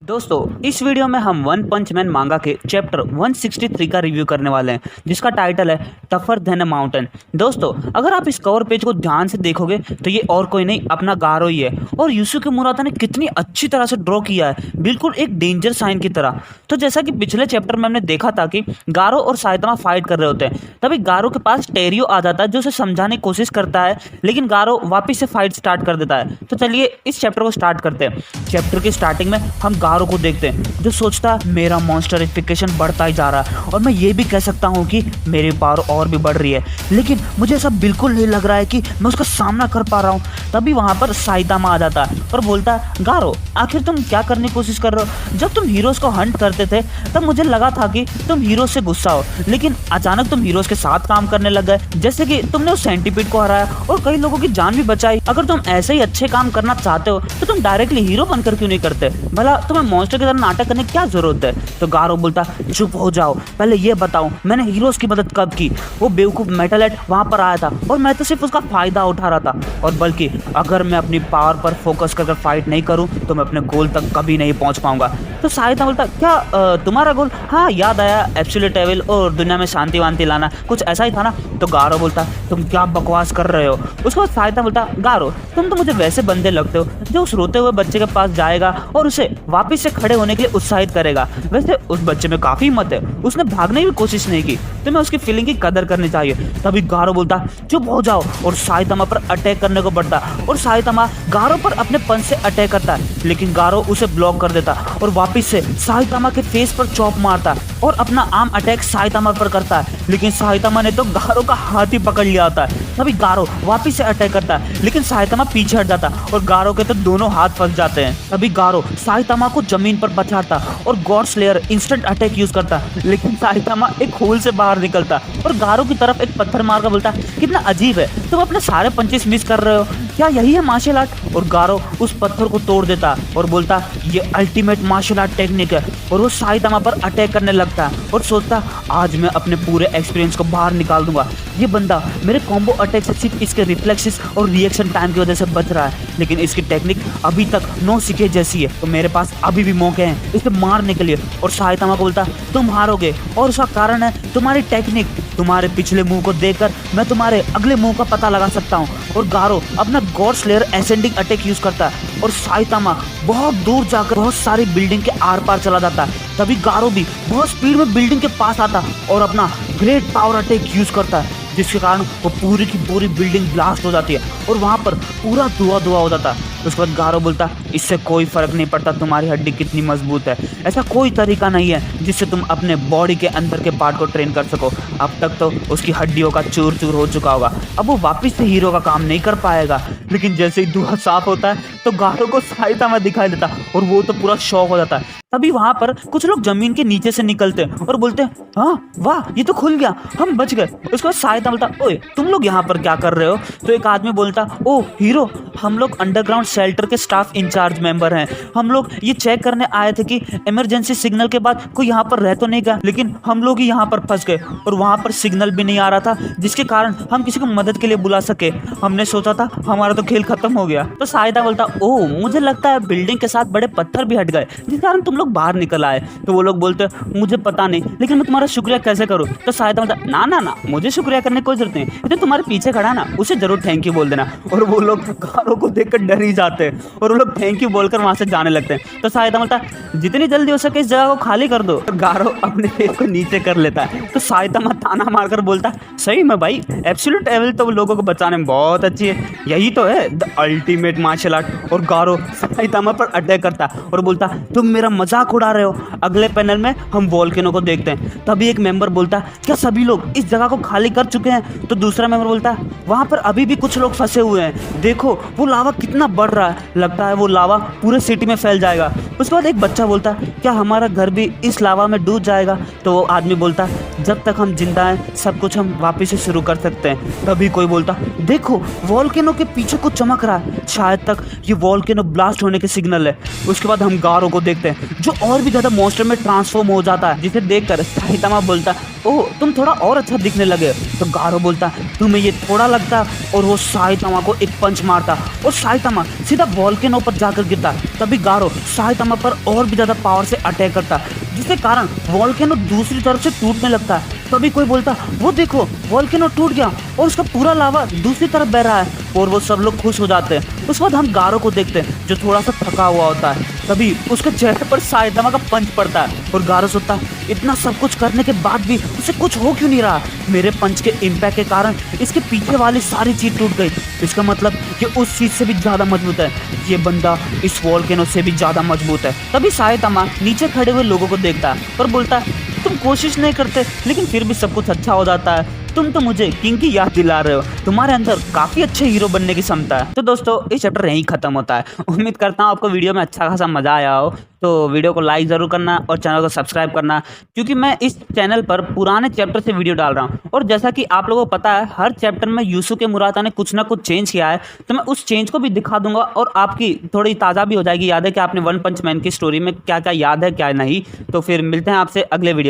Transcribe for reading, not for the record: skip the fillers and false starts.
दोस्तों इस वीडियो में हम वन पंच मैन मांगा के चैप्टर 163 का रिव्यू करने वाले हैं जिसका टाइटल है टफर देन अ माउंटेन। दोस्तों अगर आप इस कवर पेज को ध्यान से देखोगे तो ये और कोई नहीं अपना गारो ही है और यूसुके मुराता ने कितनी अच्छी तरह से ड्रॉ किया है, बिल्कुल एक डेंजर साइन की तरह। तो जैसा कि पिछले चैप्टर में हमने देखा था कि गारो और साइतामा फाइट कर रहे होते हैं, तभी गारो के पास टेरियो आ जाता है जो उसे समझाने की कोशिश करता है, लेकिन गारो वापस से फाइट स्टार्ट कर देता है। तो चलिए इस चैप्टर को स्टार्ट करते हैं। चैप्टर की स्टार्टिंग में हम गारो को देखते हैं जो सोचता है मेरा मॉन्स्टरिफिकेशन बढ़ता ही जा रहा है और मैं ये भी कह सकता हूँ कि मेरी पावर और भी बढ़ रही है, लेकिन मुझे ऐसा बिल्कुल नहीं लग रहा है कि मैं उसका सामना कर पा रहा हूँ। तभी वहाँ पर साइतामा आ जाता है और बोलता है गारो आखिर तुम क्या करने की कोशिश कर रहे हो? जब तुम हीरोज को हंट करते थे तब मुझे लगा था कि तुम हीरोज से गुस्सा हो, लेकिन अचानक तुम हीरोज के साथ काम करने लग गए, जैसे कि तुमने उस सेंटीपीड को हराया और कई लोगों की जान भी बचाई। अगर तुम ऐसे ही अच्छे काम करना चाहते हो तो तुम डायरेक्टली हीरो बनकर क्यों नहीं करते? भला तुम्हें मॉन्स्टर की तरह नाटक करने की क्या जरूरत है? तो गारो बोलता चुप हो जाओ, पहले ये बताओ मैंने हीरोज की मदद कब की? वो बेवकूफ मेटलहेड वहां पर आया था और मैं तो सिर्फ उसका फायदा उठा रहा था, और बल्कि अगर मैं अपनी पावर पर फोकस करके फाइट नहीं करूं तो मैं अपने गोल तक कभी नहीं पहुंच पाऊंगा। तो साइतामा बोलता क्या तुम्हारा गोल? हाँ याद आया, एब्सोल्यूट एविल और दुनिया में शांति वांति लाना, कुछ ऐसा ही था ना? तो गारो बोलता तुम क्या बकवास कर रहे हो? उसके बाद साइतामा बोलता गारो तुम तो मुझे वैसे बंदे लगते हो जो उस रोते हुए बच्चे के पास जाएगा और उसे वापस से खड़े होने के लिए उत्साहित करेगा। वैसे उस बच्चे में काफी हिम्मत है, उसने भागने की भी कोशिश नहीं की, तुम्हें उसकी फीलिंग की कदर करनी चाहिए। तभी गारो बोलता चुप हो जाओ और साइतामा पर अटैक करने को बढ़ता और साइतामा गारो पर अपने पंच से अटैक करता है, लेकिन गारो उसे ब्लॉक कर देता और वापस से साइतामा के फेस पर चॉप मारता और अपना आर्म अटैक साइतामा पर करता है, लेकिन साइतामा ने तो गारो का हाथ ही पकड़ लिया होता है। तभी गारो वापस से अटैक करता है, लेकिन साइतामा पीछे हट जाता और गारो के तो दोनों हाथ फंस जाते हैं। तभी गारो साइतामा को जमीन पर पछाड़ता और God slayer instant attack use करता, लेकिन साइतामा एक होल से बाहर निकलता और गारो की तरफ एक पत्थर मारकर बोलता कितना अजीब है, तुम अपने सारे पंचेस मिस कर रहे हो, क्या यही है मार्शल आर्ट? और गारो उस पत्थर को तोड़ देता और बोलता ये अल्टीमेट मार्शल आर्ट टेक्निक है, और वो साइतामा पर अटैक करने लगता है और सोचता आज मैं अपने पूरे एक्सपीरियंस को बाहर निकाल दूंगा। ये बंदा मेरे कॉम्बो अटैक से सिर्फ इसके रिफ्लेक्सेस और रिएक्शन टाइम की वजह से बच रहा है, लेकिन इसकी टेक्निक अभी तक नो सीखे जैसी है, तो मेरे पास अभी भी मौके हैं इसे मारने के लिए। और साइतामा को बोलता तुम हारोगे और उसका कारण है तुम्हारी टेक्निक, तुम्हारे पिछले मुंह को देखकर मैं तुम्हारे अगले मुंह का पता लगा सकता हूँ। और गारो अपना God slayer ascending attack use करता है और साइतामा बहुत दूर जाकर बहुत सारी बिल्डिंग के आर पार चला जाता है। तभी गारो भी बहुत स्पीड में बिल्डिंग के पास आता और अपना ग्रेट पावर अटैक यूज करता है, जिसके कारण वो पूरी की पूरी बिल्डिंग ब्लास्ट हो जाती है और वहां पर पूरा धुआं धुआं हो जाता है। उसके बाद गारो बोलता इससे कोई फर्क नहीं पड़ता तुम्हारी हड्डी कितनी मजबूत है, ऐसा कोई तरीका नहीं है जिससे तुम अपने बॉडी के अंदर के पार्ट को ट्रेन कर सको। अब तक तो उसकी हड्डियों का चूर चूर हो चुका होगा, अब वो वापस से हीरो का काम नहीं कर पाएगा। लेकिन जैसे ही धुआं साफ होता है तो गारो को साइतामा दिखाई देता और वो तो पूरा शॉक हो जाता है। तभी वहां पर कुछ लोग जमीन के नीचे से निकलते हैं और बोलते हैं हाँ वाह ये तो खुल गया, हम बच गए। उसके बाद साइतामा बोलता ओए तुम लोग यहाँ पर क्या कर रहे हो? तो एक आदमी बोलता ओ हीरो हम लोग अंडरग्राउंड शेल्टर के स्टाफ इंचार्ज मेंबर हैं, हम लोग ये चेक करने आए थे कि इमरजेंसी सिग्नल के बाद कोई यहाँ पर रह तो नहीं गया, लेकिन हम लोग ही यहाँ पर फंस गए और वहाँ पर सिग्नल भी नहीं आ रहा था जिसके कारण हम किसी को मदद के लिए बुला सके, हमने सोचा था हमारा तो खेल खत्म हो गया। तो साइतामा बोलता ओ मुझे लगता है बिल्डिंग के साथ बड़े पत्थर भी हट गए जिस कारण तुम लोग बाहर निकल आए। तो वो लोग बोलते मुझे पता नहीं, लेकिन मैं तुम्हारा शुक्रिया कैसे करूँ? तो साइतामा बोलता ना ना ना मुझे शुक्रिया करने की कोई जरूरत नहीं, तो तुम्हारे पीछे खड़ा ना उसे जरूर थैंक यू बोल देना। और वो लोग गारो को देखकर डर ही जाते हैं और वो लोग थैंक यू बोलकर वहां से जाने लगते हैं। तो साइतामा बोलता जितनी जल्दी हो सके इस जगह को खाली कर दो। तो गारो अपने फेस को नीचे कर लेता है। तो साइतामा ताना मारकर बोलता सही में भाई एब्सोल्यूट एविल तो लोगों को बचाने में बहुत अच्छी है, यही तो है द अल्टीमेट मार्शल आर्ट। और गारो साइतामा पर अटैक करता और बोलता तुम मेरा मजाक उड़ा रहे हो। अगले पैनल में हम वोल्केनो को देखते हैं। तभी एक मेंबर बोलता क्या सभी लोग इस जगह को खाली कर चुके हैं? तो दूसरा मेंबर बोलता वहां पर अभी भी कुछ लोग फंसे हुए हैं, देखो वो लावा कितना बढ़ रहा है, लगता है वो लावा पूरे सिटी में फैल जाएगा। उसके बाद एक बच्चा बोलता क्या हमारा घर भी इस लावा में डूब जाएगा? तो वो आदमी बोलता जब तक हम जिंदा हैं सब कुछ हम वापस से शुरू कर सकते हैं। तभी कोई बोलता देखो वोल्केनो के पीछे कुछ चमक रहा है, शायद तक ये वोल्केनो ब्लास्ट होने के सिग्नल है। उसके बाद हम गारो को देखते हैं। जो और भी ज्यादा मॉन्स्टर में ट्रांसफॉर्म हो जाता है, जिसे देखकर साइतामा बोलता ओह तुम थोड़ा और अच्छा दिखने लगे। तो गारो बोलता तुम्हें ये थोड़ा लगता, और वो साइतामा को एक पंच मारता और साइतामा सीधा वोल्केनो पर जाकर गिरता। तभी गारो साइतामा पर और भी ज्यादा पावर से अटैक करता, जिसके कारण वोल्केनो दूसरी तरफ से टूटने लगता है। तभी कोई बोलता वो देखो वोल्केनो टूट गया और उसका पूरा लावा दूसरी तरफ बह रहा है, और वो सब लोग खुश हो जाते हैं। उस बाद हम गारो को देखते हैं जो थोड़ा सा थका हुआ होता है। तभी उसके चेहरे पर साइतामा का पंच पड़ता है और गारो सोचता है इतना सब कुछ करने के बाद भी उसे कुछ हो क्यों नहीं रहा। मेरे पंच के इम्पैक्ट के कारण इसके पीछे वाली सारी चीज टूट गई, इसका मतलब ये उस चीज से भी ज्यादा मजबूत है, ये बंदा इस वोल्केनो से भी ज्यादा मजबूत है। तभी साइतामा नीचे खड़े हुए लोगों को देखता है और बोलता है तुम कोशिश नहीं करते लेकिन फिर भी सब कुछ अच्छा हो जाता है, तुम तो मुझे किंग की याद दिला रहे हो, तुम्हारे अंदर काफी अच्छे हीरो बनने की क्षमता है। तो दोस्तों ये चैप्टर यहीं खत्म होता है। उम्मीद करता हूँ आपको वीडियो में अच्छा खासा मजा आया हो, तो वीडियो को लाइक जरूर करना और चैनल को सब्सक्राइब करना, क्योंकि मैं इस चैनल पर पुराने चैप्टर से वीडियो डाल रहा हूँ। और जैसा कि आप लोगों को पता है हर चैप्टर में यूसुके मुराता ने कुछ ना कुछ चेंज किया है, तो मैं उस चेंज को भी दिखा दूंगा और आपकी थोड़ी ताज़ा भी हो जाएगी याद है कि आपने वन पंच मैन की स्टोरी में क्या क्या याद है क्या नहीं। तो फिर मिलते हैं आपसे अगले वीडियो में।